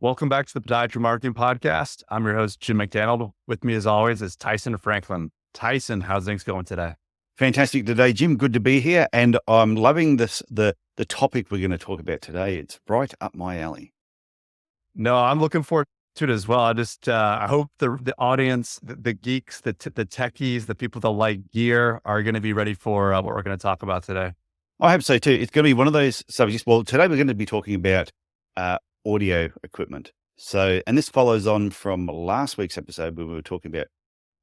Welcome back to the Podiatry Marketing Podcast. I'm your host, Jim McDaniel. With me, as always, is Tyson Franklin. Tyson, how's things going today? Fantastic today, Jim. Good to be here. And I'm loving the topic we're going to talk about today. It's right up my alley. No, I'm looking forward to it as well. I hope the audience, the geeks, the techies, the people that like gear are going to be ready for what we're going to talk about today. I hope so too. It's going to be one of those subjects. Well, today we're going to be talking about audio equipment. So, and this follows on from last week's episode where we were talking about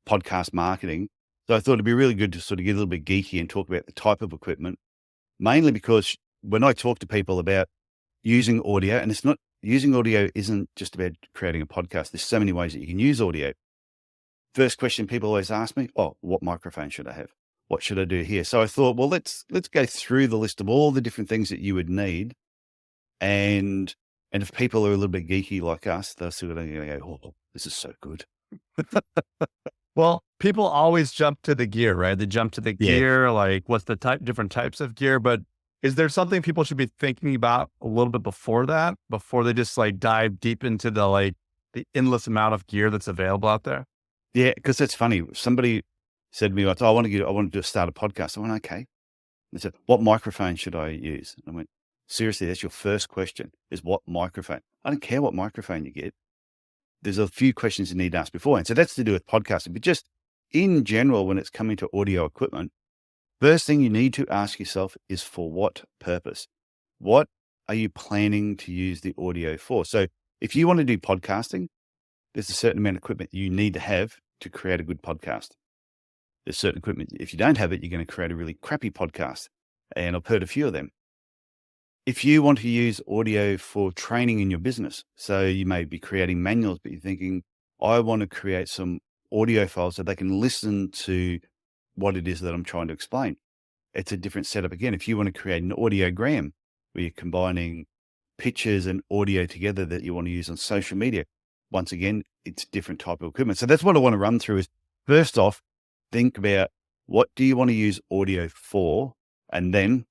podcast marketing. So I thought it'd be really good to sort of get a little bit geeky and talk about the type of equipment, mainly because when I talk to people about using audio, and it's not, using audio isn't just about creating a podcast. There's so many ways that you can use audio. First question people always ask me, what microphone should I have? What should I do here? So I thought, well, let's go through the list of all the different things that you would need. And if people are a little bit geeky like us, they're sort of going to go, this is so good. Well, people always jump to the gear, right? They jump to the gear, like what's the different types of gear, but is there something people should be thinking about a little bit before that, before they just like dive deep into the endless amount of gear that's available out there? Yeah, because that's funny. Somebody said to me, I want to start a podcast. I went, okay. They said, what microphone should I use? And I went, seriously, that's your first question, is what microphone? I don't care what microphone you get. There's a few questions you need to ask before. And so that's to do with podcasting, but just in general, when it's coming to audio equipment, first thing you need to ask yourself is for what purpose? What are you planning to use the audio for? So if you want to do podcasting, there's a certain amount of equipment you need to have to create a good podcast. There's certain equipment, if you don't have it, you're going to create a really crappy podcast. And I've heard a few of them. If you want to use audio for training in your business, so you may be creating manuals, but you're thinking, I want to create some audio files so they can listen to what it is that I'm trying to explain. It's a different setup. Again, if you want to create an audiogram where you're combining pictures and audio together that you want to use on social media, once again, it's a different type of equipment. So that's what I want to run through is, first off, think about what do you want to use audio for? And then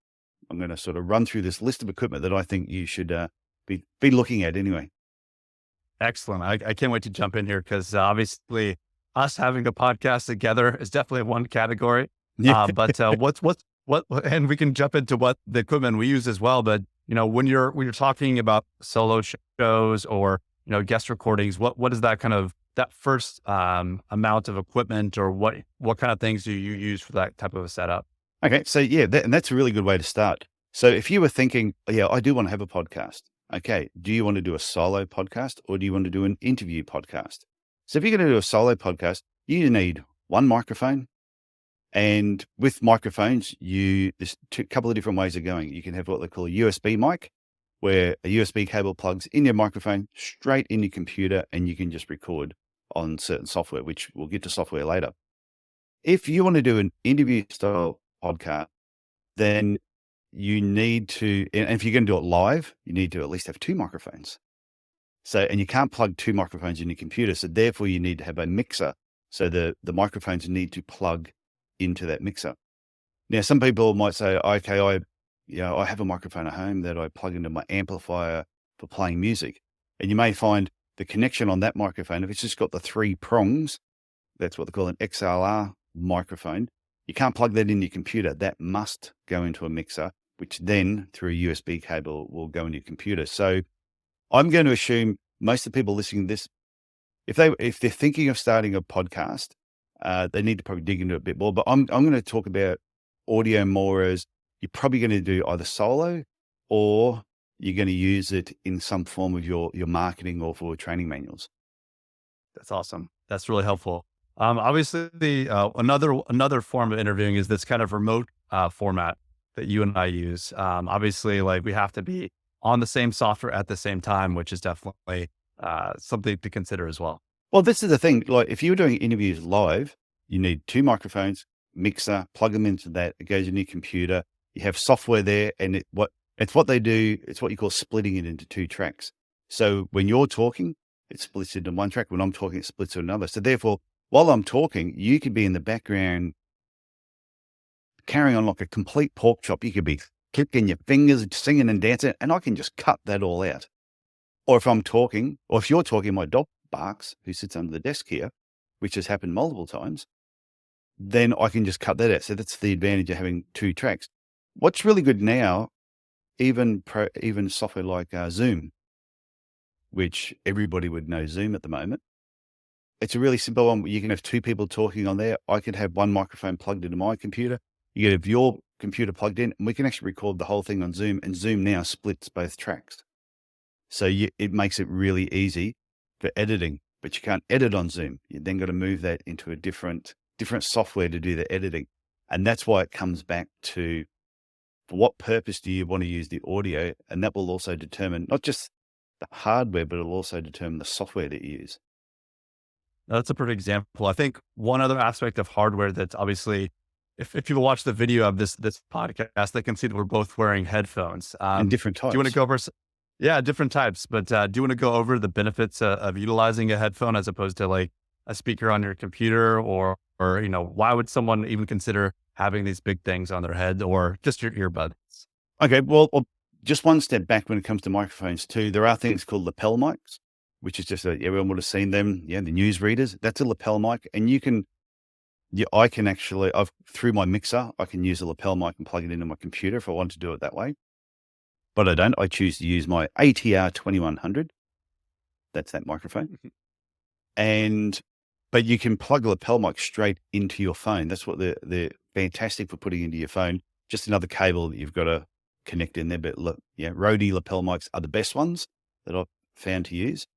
I'm going to sort of run through this list of equipment that I think you should be looking at anyway. Excellent. I can't wait to jump in here because obviously us having a podcast together is definitely one category. Yeah. But what, and we can jump into what the equipment we use as well. But when you're talking about solo shows or guest recordings, what is that kind of that first amount of equipment, or what kind of things do you use for that type of a setup? Okay. So yeah, and that's a really good way to start. So if you were thinking, I do want to have a podcast. Okay. Do you want to do a solo podcast or do you want to do an interview podcast? So if you're going to do a solo podcast, you need one microphone. And with microphones, there's a couple of different ways of going. You can have what they call a USB mic, where a USB cable plugs in your microphone straight in your computer, and you can just record on certain software, which we'll get to software later. If you want to do an interview style podcast, then you need to, and if you're going to do it live, you need to at least have two microphones. So, and you can't plug two microphones in your computer. So therefore you need to have a mixer. So the microphones need to plug into that mixer. Now, some people might say, okay, I have a microphone at home that I plug into my amplifier for playing music. And you may find the connection on that microphone, if it's just got the three prongs, that's what they call an XLR microphone. You can't plug that in your computer. That must go into a mixer, which then through a USB cable will go in your computer. So I'm going to assume most of the people listening to this, if they're thinking of starting a podcast, they need to probably dig into it a bit more. But I'm going to talk about audio more as you're probably going to do either solo or you're going to use it in some form of your marketing or for training manuals. That's awesome. That's really helpful. Obviously, another form of interviewing is this kind of remote format that you and I use. Obviously, we have to be on the same software at the same time, which is definitely something to consider as well. Well, this is the thing. If you're doing interviews live, you need two microphones, mixer, plug them into that. It goes in your computer. You have software there, and it's what they do. It's what you call splitting it into two tracks. So when you're talking, it splits into one track. When I'm talking, it splits to another. So therefore, while I'm talking, you could be in the background carrying on like a complete pork chop. You could be clicking your fingers, singing and dancing, and I can just cut that all out. Or if I'm talking, or if you're talking, my dog barks, who sits under the desk here, which has happened multiple times, then I can just cut that out. So that's the advantage of having 2 tracks. What's really good now, even software like Zoom, which everybody would know Zoom at the moment. It's a really simple one. You can have 2 people talking on there. I can have one microphone plugged into my computer. You can have your computer plugged in, and we can actually record the whole thing on Zoom. And Zoom now splits both tracks. So it makes it really easy for editing, but you can't edit on Zoom. You then got to move that into a different software to do the editing. And that's why it comes back to, for what purpose do you want to use the audio? And that will also determine not just the hardware, but it'll also determine the software that you use. That's a perfect example. I think one other aspect of hardware that's obviously, if people watch the video of this podcast, they can see that we're both wearing headphones. And different Do you want to types. go over? Yeah, different types. But do you want to go over the benefits of utilizing a headphone as opposed to like a speaker on your computer, or why would someone even consider having these big things on their head, or just your earbuds? Okay, well, just one step back when it comes to microphones too. There are things called lapel mics, which is just everyone would have seen them. Yeah, the news readers. That's a lapel mic, and I can actually, through my mixer, I can use a lapel mic and plug it into my computer if I want to do it that way. But I don't. I choose to use my ATR 2100. That's that microphone. But you can plug a lapel mic straight into your phone. That's what they're fantastic for putting into your phone. Just another cable that you've got to connect in there. But Rode lapel mics are the best ones that I've found to use.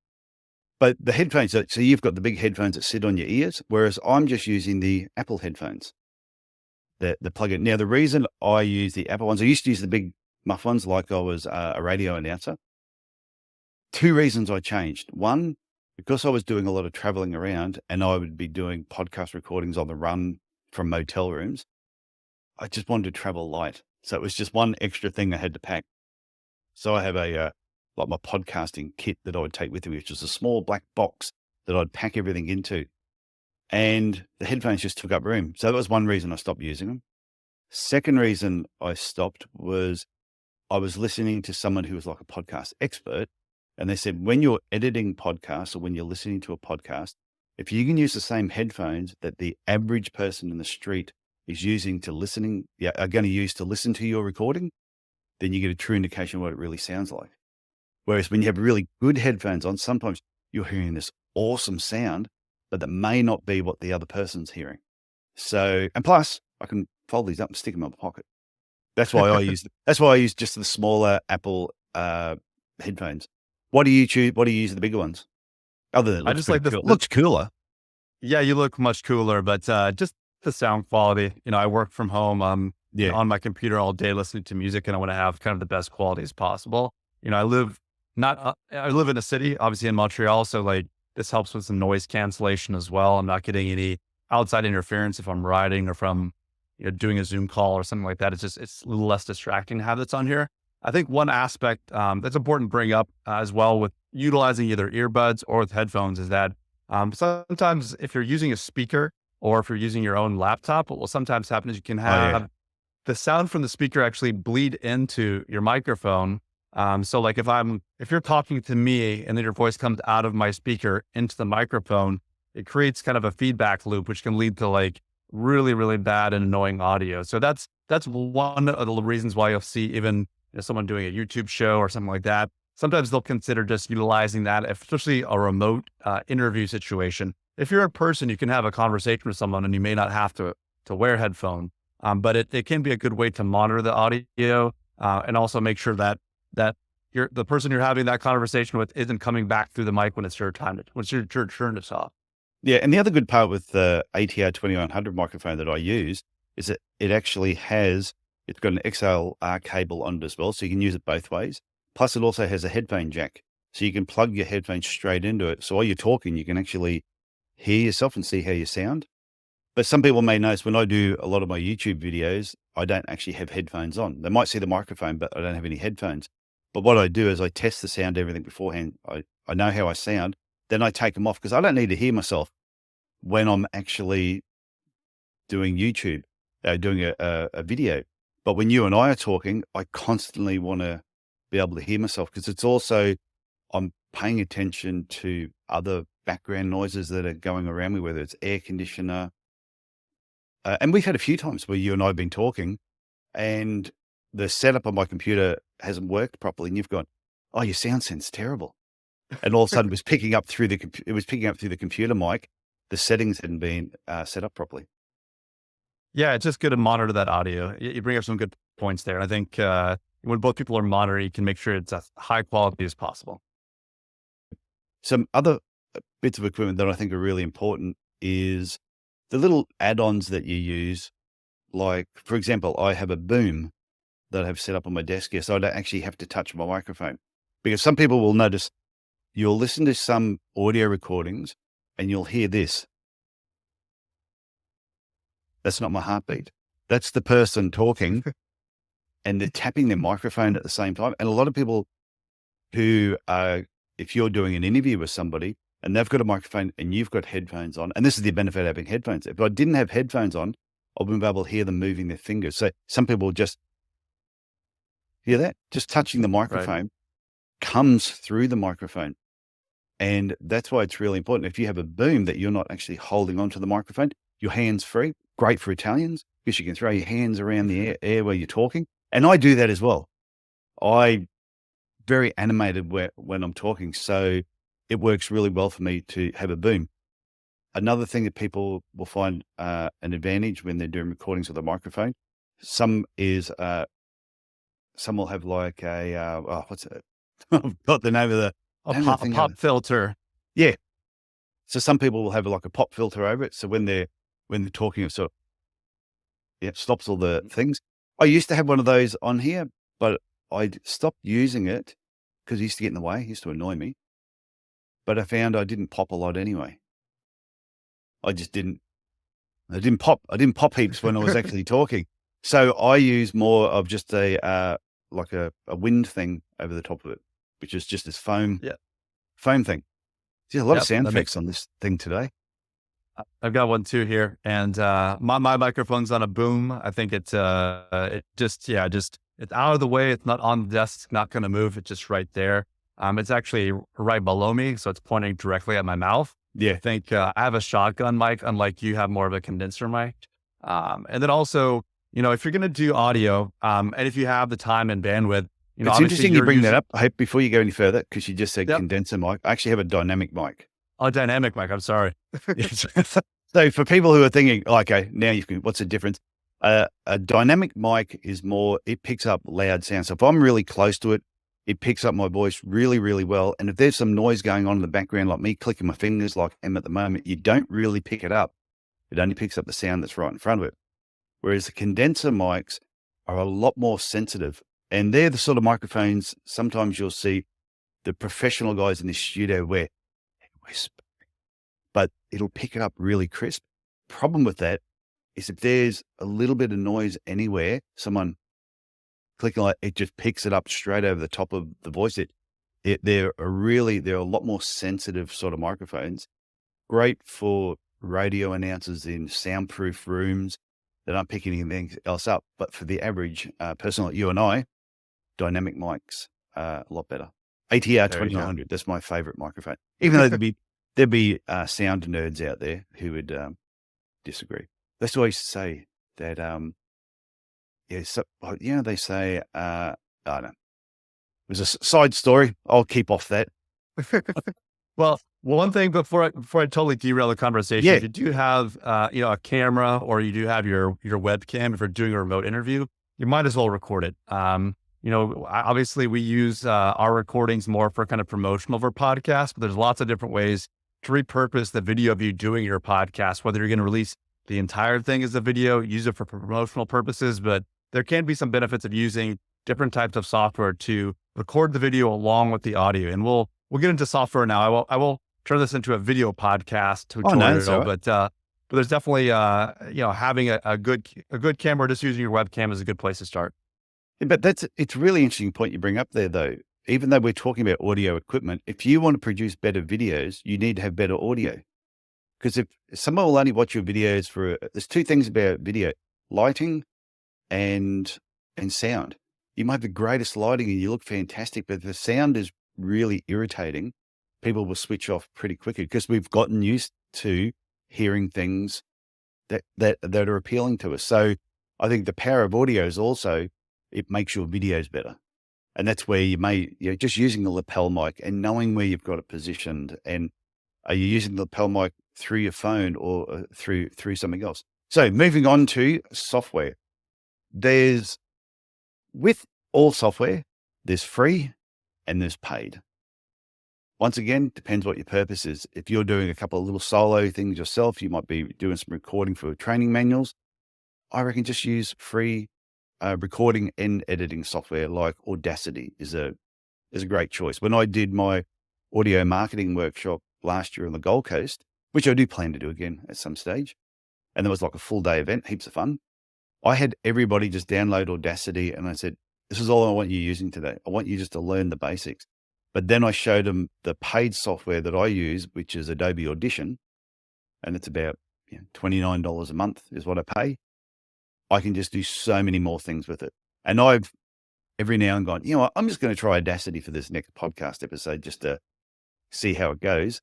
But the headphones, so you've got the big headphones that sit on your ears, whereas I'm just using the Apple headphones, the plug-in. Now, the reason I use the Apple ones, I used to use the big muff ones like I was a radio announcer. 2 reasons I changed. One, because I was doing a lot of traveling around and I would be doing podcast recordings on the run from motel rooms. I just wanted to travel light. So it was just one extra thing I had to pack. So I have like my podcasting kit that I would take with me, which is a small black box that I'd pack everything into. And the headphones just took up room. So that was one reason I stopped using them. Second reason I stopped was I was listening to someone who was like a podcast expert. And they said, when you're editing podcasts or when you're listening to a podcast, if you can use the same headphones that the average person in the street is using are going to use to listen to your recording, then you get a true indication of what it really sounds like. Whereas when you have really good headphones on, sometimes you're hearing this awesome sound, but that may not be what the other person's hearing. So, and plus I can fold these up and stick them in my pocket. That's why I use just the smaller Apple headphones. What do you choose? What do you use the bigger ones? Other than it I looks just like cool. Looks cooler. Yeah, you look much cooler, but just the sound quality. I work from home. I'm on my computer all day listening to music, and I want to have kind of the best quality as possible. I live in a city, obviously in Montreal, so like this helps with some noise cancellation as well. I'm not getting any outside interference if I'm riding or from doing a Zoom call or something like that. It's a little less distracting to have this on here. I think one aspect that's important to bring up as well with utilizing either earbuds or with headphones is that sometimes if you're using a speaker or if you're using your own laptop, what will sometimes happen is you can have the sound from the speaker actually bleed into your microphone. So like if you're talking to me and then your voice comes out of my speaker into the microphone, it creates kind of a feedback loop, which can lead to like really, really bad and annoying audio. So that's one of the reasons why you'll see even someone doing a YouTube show or something like that. Sometimes they'll consider just utilizing that, especially a remote interview situation. If you're in person, you can have a conversation with someone and you may not have to wear headphones, but it can be a good way to monitor the audio and also make sure that the person you're having that conversation with isn't coming back through the mic when it's your turn to talk. Yeah, and the other good part with the ATR 2100 microphone that I use is that it's got an XLR cable on it as well, so you can use it both ways. Plus, it also has a headphone jack, so you can plug your headphones straight into it. So while you're talking, you can actually hear yourself and see how you sound. But some people may notice when I do a lot of my YouTube videos, I don't actually have headphones on. They might see the microphone, but I don't have any headphones. But what I do is I test the sound, everything beforehand. I know how I sound. Then I take them off because I don't need to hear myself when I'm actually doing YouTube, doing a video. But when you and I are talking, I constantly want to be able to hear myself because it's also, I'm paying attention to other background noises that are going around me, whether it's air conditioner. And we've had a few times where you and I have been talking and the setup on my computer hasn't worked properly. And you've gone, oh, your sound sounds terrible. And all of a sudden it was picking up through the computer mic. The settings hadn't been set up properly. Yeah, it's just good to monitor that audio. You bring up some good points there. I think when both people are monitoring, you can make sure it's as high quality as possible. Some other bits of equipment that I think are really important is the little add-ons that you use. Like, for example, I have a boom that I have set up on my desk here, so I don't actually have to touch my microphone. Because some people will notice, you'll listen to some audio recordings and you'll hear this. That's not my heartbeat. That's the person talking and they're tapping their microphone at the same time. And a lot of people who if you're doing an interview with somebody and they've got a microphone and you've got headphones on, and this is the benefit of having headphones. If I didn't have headphones on, I wouldn't be able to hear them moving their fingers. So some people just hear that, just touching the microphone comes through the microphone. And that's why it's really important. If you have a boom that you're not actually holding onto the microphone, your hands free, great for Italians, because you can throw your hands around the air where you're talking. And I do that as well. I very animated when I'm talking. So it works really well for me to have a boom. Another thing that people will find an advantage when they're doing recordings with a microphone, some will have like a, what's it? I've got the name of the, A pop filter. yeah. So some people will have like a pop filter over it. So when they're talking, it sort of, it stops all the things. I used to have one of those on here, but I stopped using it because it used to get in the way. It used to annoy me. But I found I didn't pop a lot anyway. I didn't pop heaps when I was actually talking. So I use more of just like a wind thing over the top of it, which is just this foam thing. There's a lot of sound effects on this thing today. I've got one too here, and my microphone's on a boom. I think it's it's out of the way. It's not on the desk. It's not going to move. It's just right there. It's actually right below me, so it's pointing directly at my mouth. Yeah. I think I have a shotgun mic, unlike you have more of a condenser mic. And then also, if you're going to do audio, and if you have the time and bandwidth, it's interesting you bring that up. I hope before you go any further, because you just said condenser mic. I actually have a dynamic mic. Oh, dynamic mic. I'm sorry. So for people who are thinking, okay, now what's the difference? A dynamic mic is more, it picks up loud sound. So if I'm really close to it, it picks up my voice really, really well. And if there's some noise going on in the background, like me clicking my fingers like I am at the moment, you don't really pick it up. It only picks up the sound that's right in front of it. Whereas the condenser mics are a lot more sensitive. And they're the sort of microphones, sometimes you'll see the professional guys in the studio where they whisper, but it'll pick it up really crisp. Problem with that is if there's a little bit of noise anywhere, someone clicking like it just picks it up straight over the top of the voice. They're a lot more sensitive sort of microphones. Great for radio announcers in soundproof rooms that aren't picking anything else up. But for the average person like you and I, dynamic mics a lot better. ATR 2900, that's my favorite microphone. Even though there'd be sound nerds out there who would disagree. That's why I used to say that they say, I don't know. It was a side story. I'll keep off that. Well, one thing before I totally derail the conversation, if you do have, a camera or you do have your webcam, if you're doing a remote interview, you might as well record it. Obviously we use our recordings more for kind of promotional for podcasts, but there's lots of different ways to repurpose the video of you doing your podcast, whether you're going to release the entire thing as a video, use it for promotional purposes, but there can be some benefits of using different types of software to record the video along with the audio. And we'll get into software now. I will turn this into a video podcast tutorial, but there's definitely, having a good camera, just using your webcam is a good place to start. Yeah, but it's a really interesting point you bring up there though. Even though we're talking about audio equipment, if you want to produce better videos, you need to have better audio. Because if someone will only watch your videos there's two things about video: lighting and sound. You might have the greatest lighting and you look fantastic, but the sound is really irritating, people will switch off pretty quickly because we've gotten used to hearing things that are appealing to us. So I think the power of audio is also, it makes your videos better. And that's where just using the lapel mic and knowing where you've got it positioned, and are you using the lapel mic through your phone or through something else? So moving on to software, with all software, there's free and there's paid. Once again, depends what your purpose is. If you're doing a couple of little solo things yourself, you might be doing some recording for training manuals. I reckon just use free recording and editing software like Audacity is a great choice. When I did my audio marketing workshop last year on the Gold Coast, which I do plan to do again at some stage, and there was like a full day event, heaps of fun. I had everybody just download Audacity, and I said, this is all I want you using today. I want you just to learn the basics. But then I showed them the paid software that I use, which is Adobe Audition, and it's about $29 a month is what I pay. I can just do so many more things with it. And I've every now and gone, you know what, I'm just going to try Audacity for this next podcast episode just to see how it goes.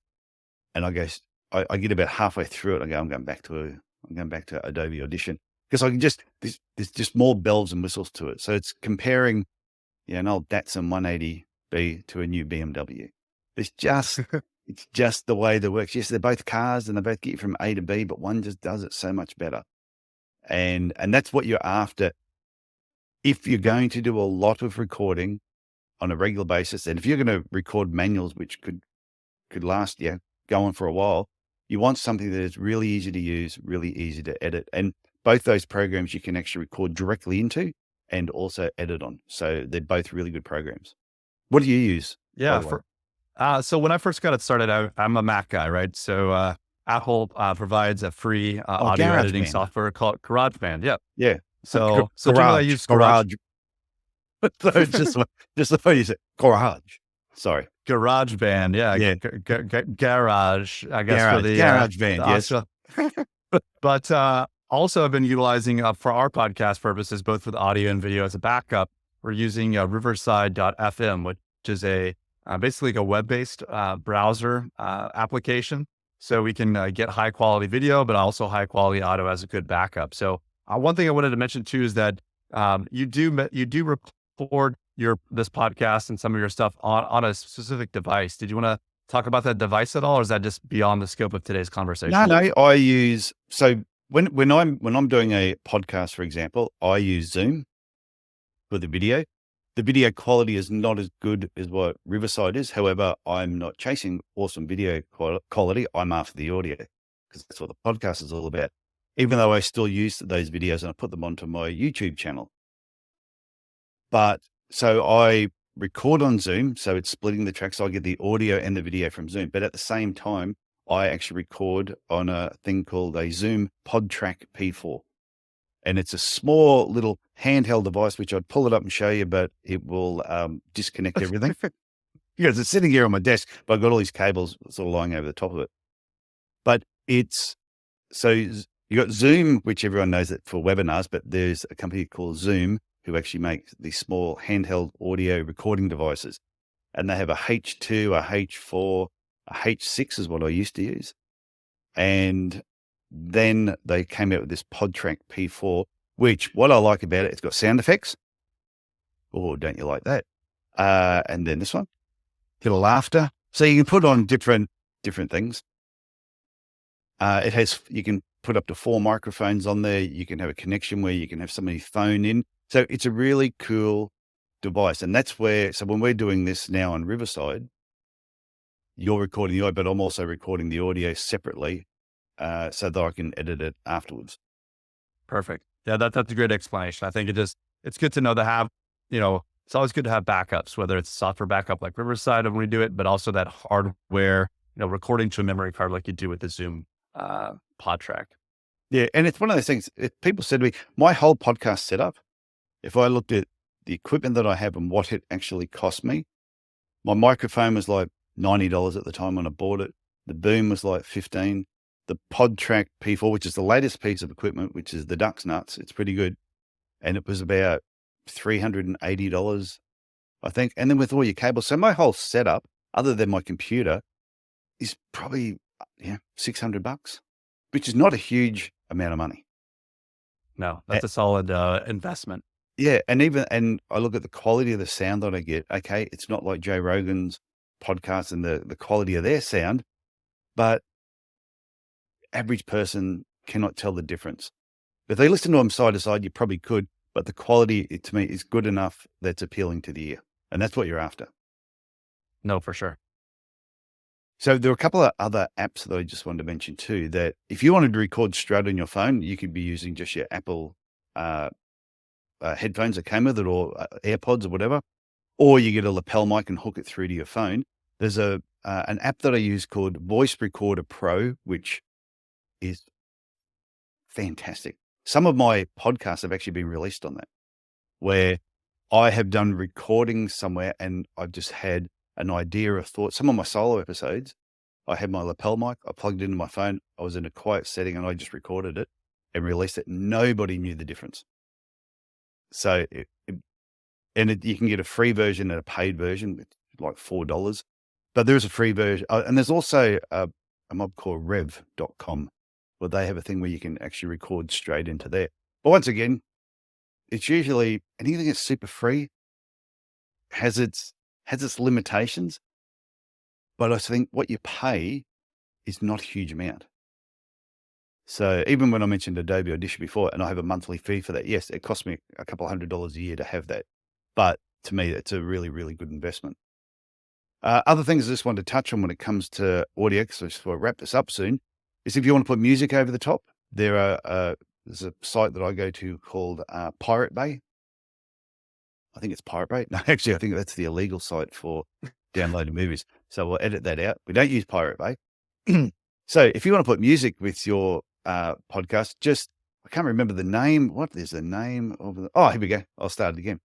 And I get about halfway through it. I go, I'm going back to Adobe Audition because I can there's just more bells and whistles to it. So it's comparing, an old Datsun 180B to a new BMW. It's just the way that works. Yes, they're both cars and they both get you from A to B, but one just does it so much better. And that's what you're after. If you're going to do a lot of recording on a regular basis, and if you're going to record manuals, which could last, go on for a while, you want something that is really easy to use, really easy to edit. And both those programs you can actually record directly into and also edit on. So they're both really good programs. What do you use? Yeah. So when I first got it started, I'm a Mac guy, right? So Apple provides a free audio editing software called GarageBand. Yeah. Yeah. So generally I use Garage. So just the way you say Garage. Sorry. GarageBand. Yeah. Garage, I guess, for the GarageBand. Yes. But also I've been utilizing for our podcast purposes, both with audio and video as a backup. We're using Riverside.fm, which is basically a web-based browser application. So we can get high quality video, but also high quality audio as a good backup. So one thing I wanted to mention too is that you do record this podcast and some of your stuff on a specific device. Did you want to talk about that device at all, or is that just beyond the scope of today's conversation? No. I use when I'm doing a podcast, for example, I use Zoom for the video. The video quality is not as good as what Riverside is. However, I'm not chasing awesome video quality. I'm after the audio because that's what the podcast is all about. Even though I still use those videos and I put them onto my YouTube channel. But so I record on Zoom. So it's splitting the tracks. So I get the audio and the video from Zoom. But at the same time, I actually record on a thing called a Zoom PodTrack P4. And it's a small little handheld device, which I'd pull it up and show you, but it will disconnect everything because it's sitting here on my desk, but I've got all these cables sort of lying over the top of it. But you got Zoom, which everyone knows it for webinars, but there's a company called Zoom who actually makes these small handheld audio recording devices. And they have a H2, a H4, a H6 is what I used to use. And then they came out with this PodTrack P4, which what I like about it, it's got sound effects. Oh, don't you like that? And then this one, little laughter. So you can put on different things. You can put up to 4 microphones on there. You can have a connection where you can have somebody phone in. So it's a really cool device. And that's so when we're doing this now on Riverside, you're recording the audio, but I'm also recording the audio separately so that I can edit it afterwards. Perfect. Yeah, that's a great explanation. I think it's good to know to have, it's always good to have backups, whether it's software backup like Riverside when we do it, but also that hardware, recording to a memory card like you do with the Zoom PodTrack. Yeah. And it's one of those things, people said to me, my whole podcast setup, if I looked at the equipment that I have and what it actually cost me, my microphone was like $90 at the time when I bought it. The boom was like $15. The PodTrack P4, which is the latest piece of equipment, which is the Duck's Nuts. It's pretty good. And it was about $380 I think. And then with all your cables. So my whole setup, other than my computer, is probably, $600, which is not a huge amount of money. No, A- that's a solid investment. Yeah, and I look at the quality of the sound that I get. Okay, it's not like Joe Rogan's podcast and the quality of their sound, but average person cannot tell the difference. If they listen to them side to side, you probably could, but the quality, to me, is good enough that's appealing to the ear, and that's what you're after. No, for sure. So there are a couple of other apps that I just wanted to mention too, that if you wanted to record straight on your phone, you could be using just your Apple uh, headphones that came with it, or AirPods or whatever, or you get a lapel mic and hook it through to your phone. There's an app that I use called Voice Recorder Pro, which is fantastic. Some of my podcasts have actually been released on that, where I have done recordings somewhere and I've just had an idea or thought. Some of my solo episodes, I had my lapel mic, I plugged it into my phone, I was in a quiet setting and I just recorded it and released it. Nobody knew the difference. So you can get a free version and a paid version, with like $4. But there is a free version. And there's also a mob called rev.com, where they have a thing where you can actually record straight into there. But once again, it's usually anything that's super free has its limitations. But I think what you pay is not a huge amount. So even when I mentioned Adobe Audition before, and I have a monthly fee for that, yes, it costs me a couple $100 a year to have that. But to me, it's a really, really good investment. Other things I just wanted to touch on when it comes to audio, because I just want to wrap this up soon, is if you want to put music over the top, there's a site that I go to called Pirate Bay. I think it's Pirate Bay. No, actually, I think that's the illegal site for downloading movies. So we'll edit that out. We don't use Pirate Bay. So if you want to put music with your podcast, I can't remember the name. What is the name of here we go. I'll start it again.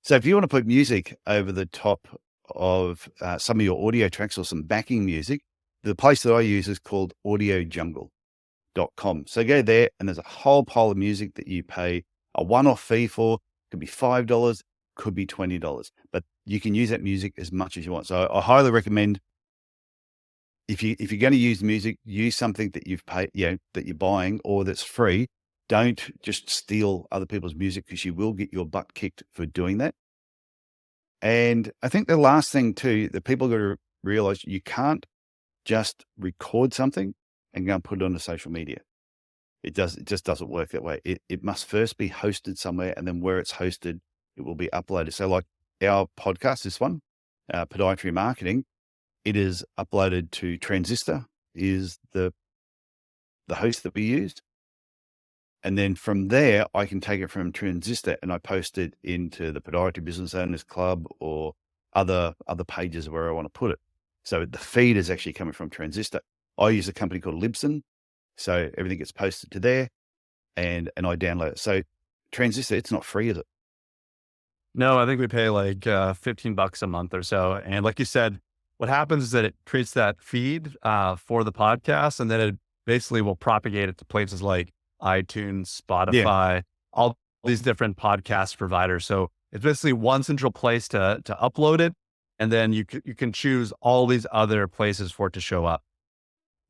So if you want to put music over the top of some of your audio tracks or some backing music, the place that I use is called audiojungle.com. So go there and there's a whole pile of music that you pay a one-off fee for. Could be $5, could be $20, but you can use that music as much as you want. So I highly recommend, if you're going to use music, use something that you've paid, that you're buying or that's free. Don't just steal other people's music, because you will get your butt kicked for doing that. And I think the last thing too, that people got to realize, you can't just record something and go and put it on social media. It just doesn't work that way. It must first be hosted somewhere, and then where it's hosted, it will be uploaded. So like our podcast, this one, Podiatry Marketing, it is uploaded to Transistor, is the host that we used. And then from there, I can take it from Transistor and I post it into the Podiatry Business Owners Club or other pages where I want to put it. So the feed is actually coming from Transistor. I use a company called Libsyn. So everything gets posted to there and I download it. So Transistor, it's not free, is it? No, I think we pay like $15 a month or so. And like you said, what happens is that it creates that feed for the podcast, and then it basically will propagate it to places like iTunes, Yeah. Spotify, all these different podcast providers. So it's basically one central place to upload it, and then you can choose all these other places for it to show up.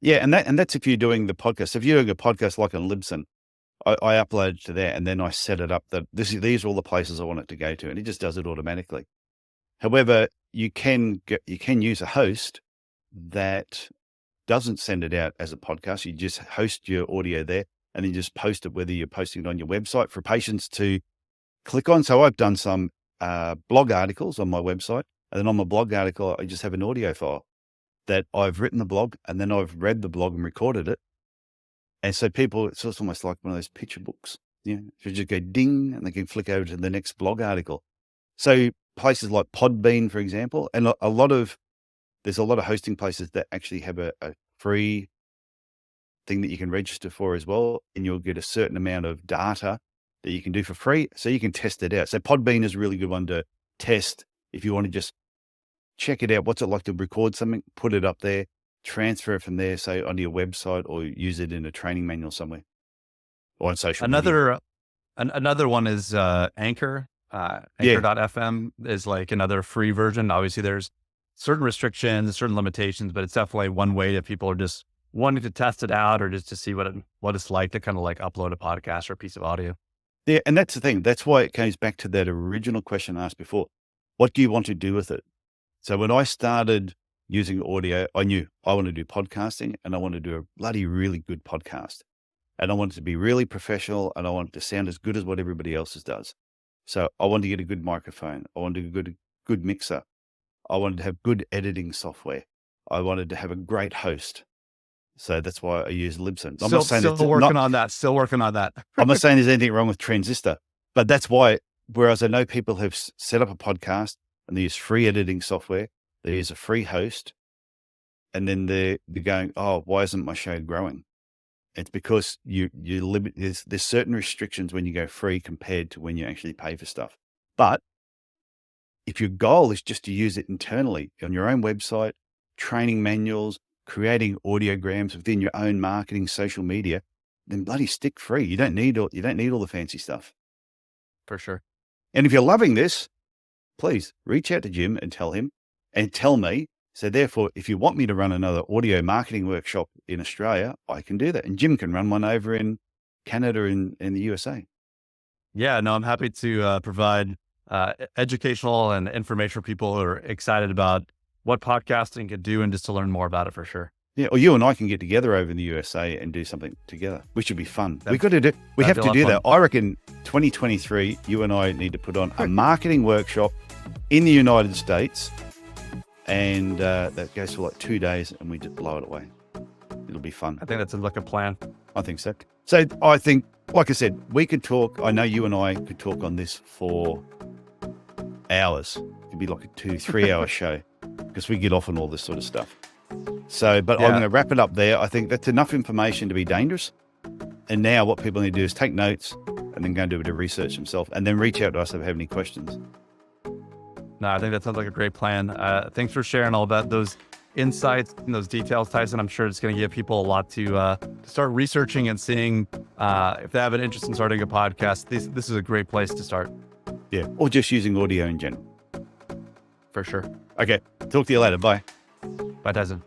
Yeah. And that's if you're doing the podcast. If you're doing a podcast like on Libsyn, I upload it to there and then I set it up that these are all the places I want it to go to, and it just does it automatically. However, you can use a host that doesn't send it out as a podcast. You just host your audio there and then just post it, whether you're posting it on your website for patients to click on. So I've done some blog articles on my website, and then on my blog article, I just have an audio file that I've written the blog, and then I've read the blog and recorded it. And so people, it's almost like one of those picture books. You just go ding and they can flick over to the next blog article. So places like Podbean, for example, and there's a lot of hosting places that actually have a free thing that you can register for as well. And you'll get a certain amount of data that you can do for free. So you can test it out. So Podbean is a really good one to test if you want to just check it out. What's it like to record something, put it up there, transfer it from there, say onto your website, or use it in a training manual somewhere or on social media. Another one is Anchor. Yeah. Anchor.fm is like another free version. Obviously, there's certain restrictions, certain limitations, but it's definitely one way that people are just wanting to test it out or just to see what it's like to kind of like upload a podcast or a piece of audio. Yeah. And that's the thing. That's why it goes back to that original question I asked before. What do you want to do with it? So when I started using audio, I knew I want to do podcasting and I want to do a bloody really good podcast. And I want it to be really professional and I want it to sound as good as what everybody else's does. So I wanted to get a good microphone. I wanted a good mixer. I wanted to have good editing software. I wanted to have a great host. So that's why I use Libsyn. I'm not saying Still working on that. Still working on that. I'm not saying there's anything wrong with Transistor, but that's why, whereas I know people have set up a podcast and they use free editing software, they use a free host, and then they're going, oh, why isn't my show growing? It's because you limit, there's certain restrictions when you go free compared to when you actually pay for stuff. But if your goal is just to use it internally on your own website, training manuals, creating audiograms within your own marketing, social media, then bloody stick free. You don't need all the fancy stuff. For sure. And if you're loving this, please reach out to Jim and tell him and tell me. So therefore, if you want me to run another audio marketing workshop in Australia, I can do that. And Jim can run one over in Canada and in the USA. Yeah, no, I'm happy to provide educational and information for people who are excited about what podcasting could do and just to learn more about it for sure. Yeah, or you and I can get together over in the USA and do something together, which would be fun. We have to do that. I reckon 2023, you and I need to put on a marketing workshop in the United States, and that goes for like 2 days, and we just blow it away. It'll be fun. I think that's like a plan. I think so. So I think, like I said, we could talk. I know you and I could talk on this for hours. It could be like a 2-3 hour show because we get off on all this sort of stuff. So, but I'm going to wrap it up there. I think that's enough information to be dangerous. And now what people need to do is take notes and then go and do a bit of research themselves and then reach out to us if they have any questions. No, I think that sounds like a great plan. Thanks for sharing all that, those insights and those details, Tyson. I'm sure it's going to give people a lot to start researching and seeing if they have an interest in starting a podcast. This is a great place to start. Yeah, or just using audio in general. For sure. Okay, talk to you later. Bye. Bye, Tyson.